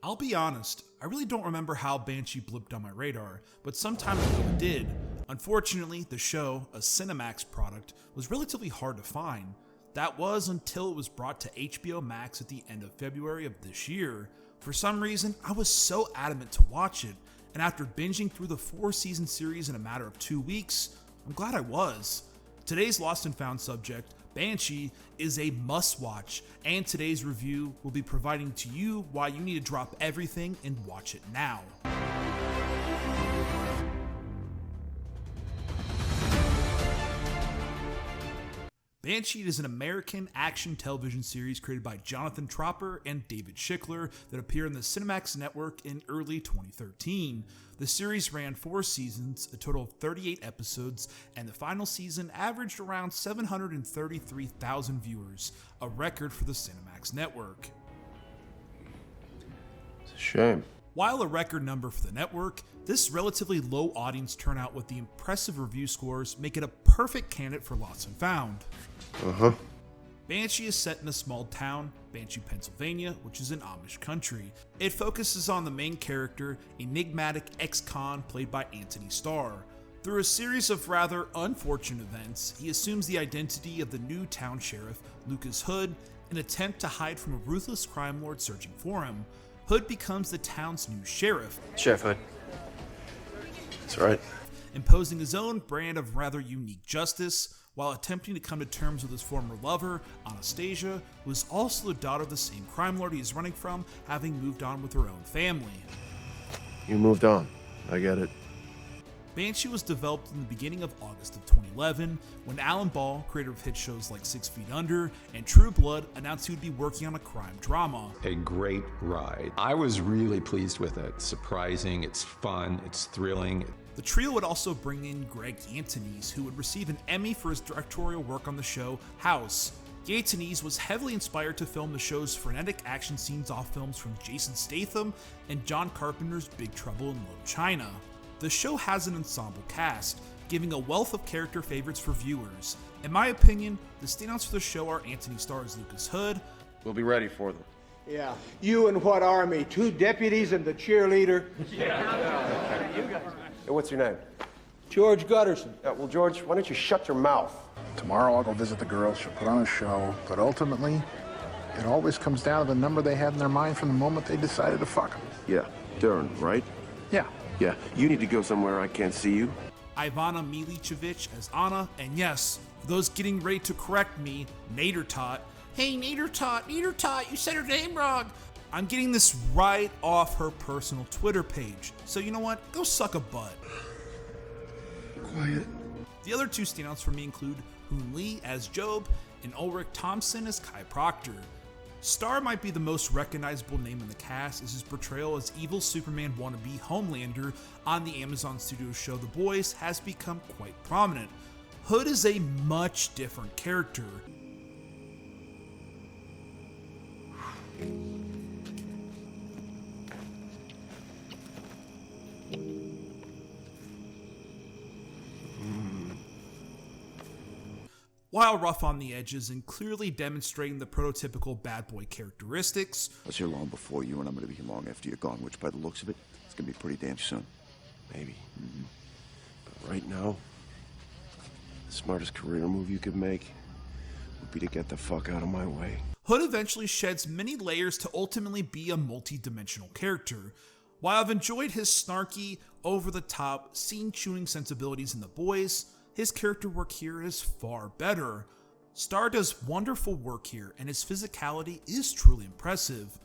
I'll be honest, I really don't remember how Banshee blipped on my radar, but some time ago it did. Unfortunately, the show, a Cinemax product, was relatively hard to find. That was until it was brought to HBO Max at the end of February of this year. For some reason, I was so adamant to watch it, and after binging through the 4-season series in a matter of 2 weeks, I'm glad I was. Today's Lost and Found subject, Banshee, is a must-watch, and today's review will be providing to you why you need to drop everything and watch it now. Banshee is an American action television series created by Jonathan Tropper and David Schickler that appeared on the Cinemax network in early 2013. The series ran 4 seasons, a total of 38 episodes, and the final season averaged around 733,000 viewers, a record for the Cinemax network. It's a shame. While a record number for the network, this relatively low audience turnout with the impressive review scores make it a perfect candidate for Lost and Found. Banshee is set in a small town, Banshee, Pennsylvania, which is in Amish country. It focuses on the main character, enigmatic ex-con played by Antony Starr. Through a series of rather unfortunate events, he assumes the identity of the new town sheriff, Lucas Hood, in an attempt to hide from a ruthless crime lord searching for him. Hood becomes the town's new sheriff. Sheriff Hood. That's right. Imposing his own brand of rather unique justice, while attempting to come to terms with his former lover, Anastasia, who is also the daughter of the same crime lord he is running from, having moved on with her own family. You moved on. I get it. Banshee was developed in the beginning of August of 2011, when Alan Ball, creator of hit shows like 6 Feet Under and True Blood, announced he would be working on a crime drama. A great ride. I was really pleased with it. It's surprising, it's fun, it's thrilling. The trio would also bring in Greg Anthony's, who would receive an Emmy for his directorial work on the show House. Anthony's was heavily inspired to film the show's frenetic action scenes off films from Jason Statham and John Carpenter's Big Trouble in Little China. The show has an ensemble cast, giving a wealth of character favorites for viewers. In my opinion, the standouts for the show are Antony Starr as Lucas Hood. We'll be ready for them. Yeah. You and what army? 2 deputies and the cheerleader? Hey, what's your name? George Gutterson. Well, George, why don't you shut your mouth? Tomorrow I'll go visit the girls. She'll put on a show. But ultimately, it always comes down to the number they had in their mind from the moment they decided to fuck them. Yeah, Dern, right? Yeah. Yeah, you need to go somewhere I can't see you. Ivana Milicevic as Anna, and yes, for those getting ready to correct me, Nader Tot. Hey, Nader Tot, you said her name wrong. I'm getting this right off her personal Twitter page, so you know what? Go suck a butt. Quiet. The other 2 standouts for me include Hoon Lee as Job and Ulrich Thompson as Kai Proctor. Starr might be the most recognizable name in the cast, as his portrayal as evil Superman wannabe Homelander on the Amazon Studios show The Boys has become quite prominent. Hood is a much different character. While rough on the edges and clearly demonstrating the prototypical bad boy characteristics, I was here long before you, and I'm going to be here long after you're gone, which by the looks of it, it's going to be pretty damn soon. Maybe. But right now, the smartest career move you could make would be to get the fuck out of my way. Hood eventually sheds many layers to ultimately be a multi-dimensional character. While I've enjoyed his snarky, over-the-top, scene-chewing sensibilities in The Boys, his character work here is far better. Starr does wonderful work here, and his physicality is truly impressive.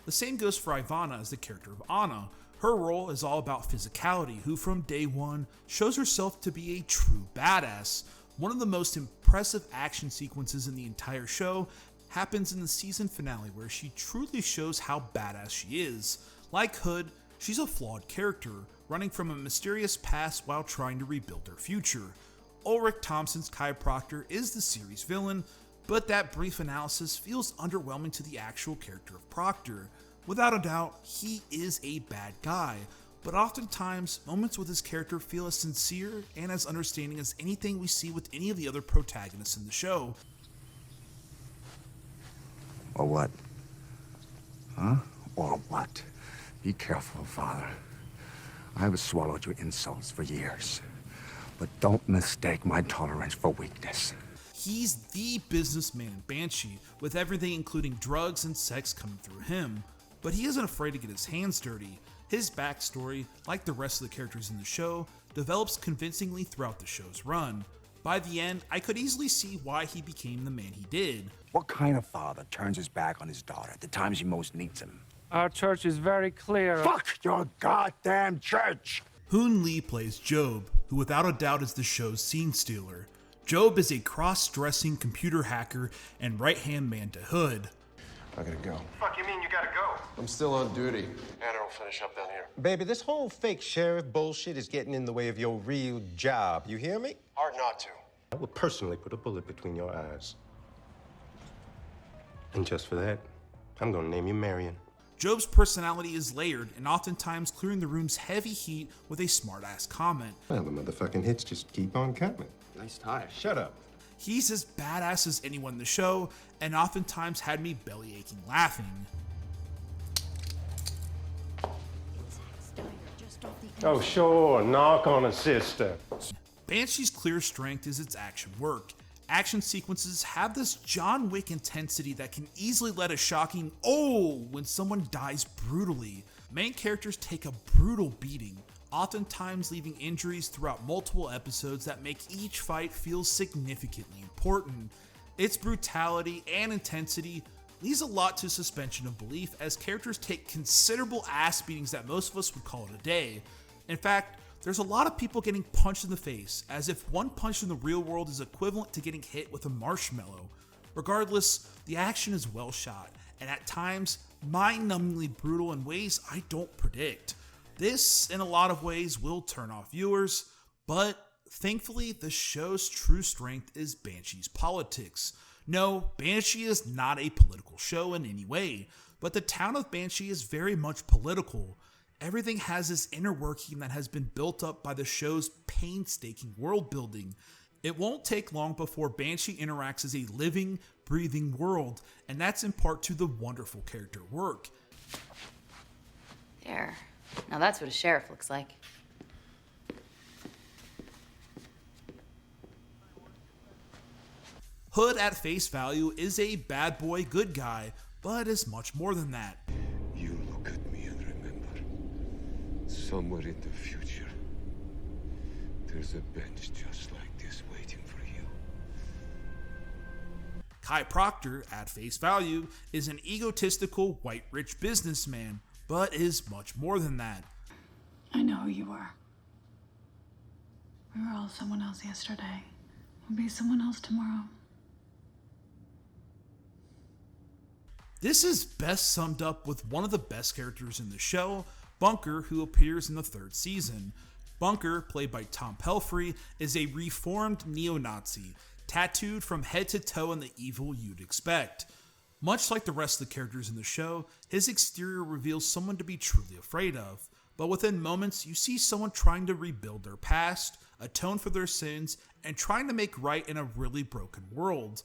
The same goes for Ivana as the character of Anna. Her role is all about physicality, who from day one shows herself to be a true badass. One of the most impressive action sequences in the entire show happens in the season finale, where she truly shows how badass she is. Like Hood, she's a flawed character, running from a mysterious past while trying to rebuild her future. Ulrich Thompson's Kai Proctor is the series villain, but that brief analysis feels underwhelming to the actual character of Proctor. Without a doubt, he is a bad guy, but oftentimes, moments with his character feel as sincere and as understanding as anything we see with any of the other protagonists in the show. Or what? Huh? Or what? Be careful, Father. I have swallowed your insults for years. But don't mistake my tolerance for weakness. He's the businessman in Banshee, with everything including drugs and sex coming through him, but he isn't afraid to get his hands dirty. His backstory, like the rest of the characters in the show, develops convincingly throughout the show's run. By the end, I could easily see why he became the man he did. What kind of father turns his back on his daughter at the time she most needs him? Our church is very clear. Fuck your goddamn church! Hoon Lee plays Job, who without a doubt is the show's scene stealer. Job is a cross-dressing computer hacker and right-hand man to Hood. I gotta go. Fuck you mean you gotta go? I'm still on duty. Anna will finish up down here. Baby, this whole fake sheriff bullshit is getting in the way of your real job. You hear me? Hard not to. I will personally put a bullet between your eyes. And just for that, I'm gonna name you Marion. Job's personality is layered and oftentimes clearing the room's heavy heat with a smart-ass comment. Well, the motherfucking hits just keep on coming. Nice tie. Shut up. He's as badass as anyone in the show, and oftentimes had me belly aching laughing. Oh, sure, knock on a sister. Banshee's clear strength is its action work. Action sequences have this John Wick intensity that can easily let a shocking "oh" when someone dies brutally. Main characters take a brutal beating, oftentimes leaving injuries throughout multiple episodes that make each fight feel significantly important. Its brutality and intensity leaves a lot to suspension of belief as characters take considerable ass beatings that most of us would call it a day. In fact, there's a lot of people getting punched in the face, as if one punch in the real world is equivalent to getting hit with a marshmallow. Regardless, the action is well shot, and at times, mind-numbingly brutal in ways I don't predict. This, in a lot of ways, will turn off viewers, but thankfully, the show's true strength is Banshee's politics. No, Banshee is not a political show in any way, but the town of Banshee is very much political. Everything has this inner working that has been built up by the show's painstaking world building. It won't take long before Banshee interacts as a living, breathing world, and that's in part to the wonderful character work. There. Now that's what a sheriff looks like. Hood at face value is a bad boy good guy, but is much more than that. You look at me and remember, somewhere in the future, there's a bench just like this waiting for you. Kai Proctor, at face value, is an egotistical white rich businessman, but is much more than that. I know who you are. We were all someone else yesterday. We'll be someone else tomorrow. This is best summed up with one of the best characters in the show, Bunker, who appears in the third season. Bunker, played by Tom Pelphrey, is a reformed neo-Nazi, tattooed from head to toe in the evil you'd expect. Much like the rest of the characters in the show, his exterior reveals someone to be truly afraid of, but within moments you see someone trying to rebuild their past, atone for their sins, and trying to make right in a really broken world.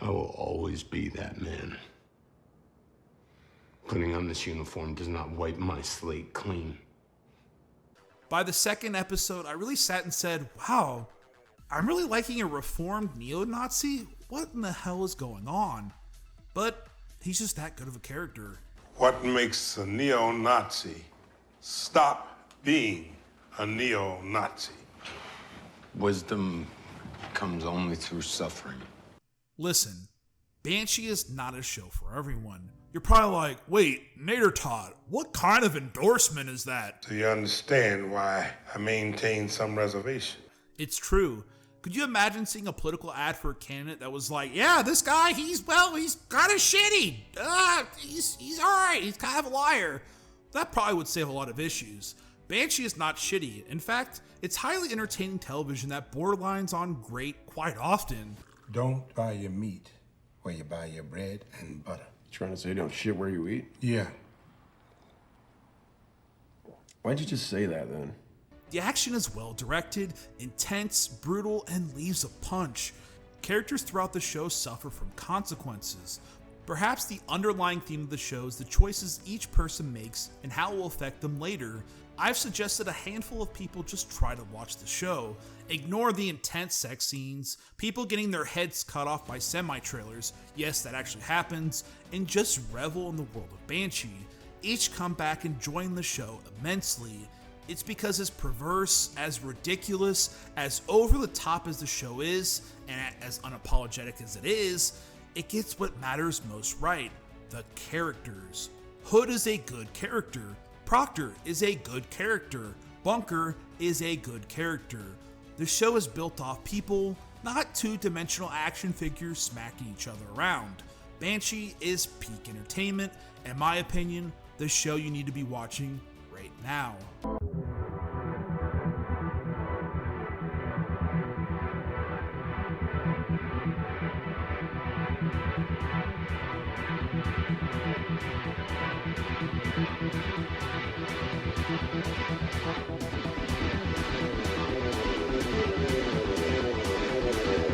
I will always be that man. Putting on this uniform does not wipe my slate clean. By the second episode, I really sat and said, wow, I'm really liking a reformed neo-Nazi? What in the hell is going on? But he's just that good of a character. What makes a neo-Nazi stop being a neo-Nazi? Wisdom comes only through suffering. Listen, Banshee is not a show for everyone. You're probably like, wait, Nader Todd, what kind of endorsement is that? Do you understand why I maintain some reservation? It's true. Could you imagine seeing a political ad for a candidate that was like, yeah, this guy, he's kind of shitty. He's alright, he's kind of a liar. That probably would save a lot of issues. Banshee is not shitty. In fact, it's highly entertaining television that borderlines on great quite often. Don't buy your meat where you buy your bread and butter. Trying to say don't shit where you eat? Yeah. Why'd you just say that then? The action is well directed, intense, brutal, and leaves a punch. characters throughout the show suffer from consequences. Perhaps the underlying theme of the show is the choices each person makes and how it will affect them later. I've suggested a handful of people just try to watch the show, ignore the intense sex scenes, people getting their heads cut off by semi-trailers, yes that actually happens, and just revel in the world of Banshee. Each come back enjoying the show immensely. It's because as perverse, as ridiculous, as over the top as the show is, and as unapologetic as it is, it gets what matters most right, the characters. Hood is a good character. Proctor is a good character. Bunker is a good character. The show is built off people, not two-dimensional action figures smacking each other around. Banshee is peak entertainment. In my opinion, the show you need to be watching right now.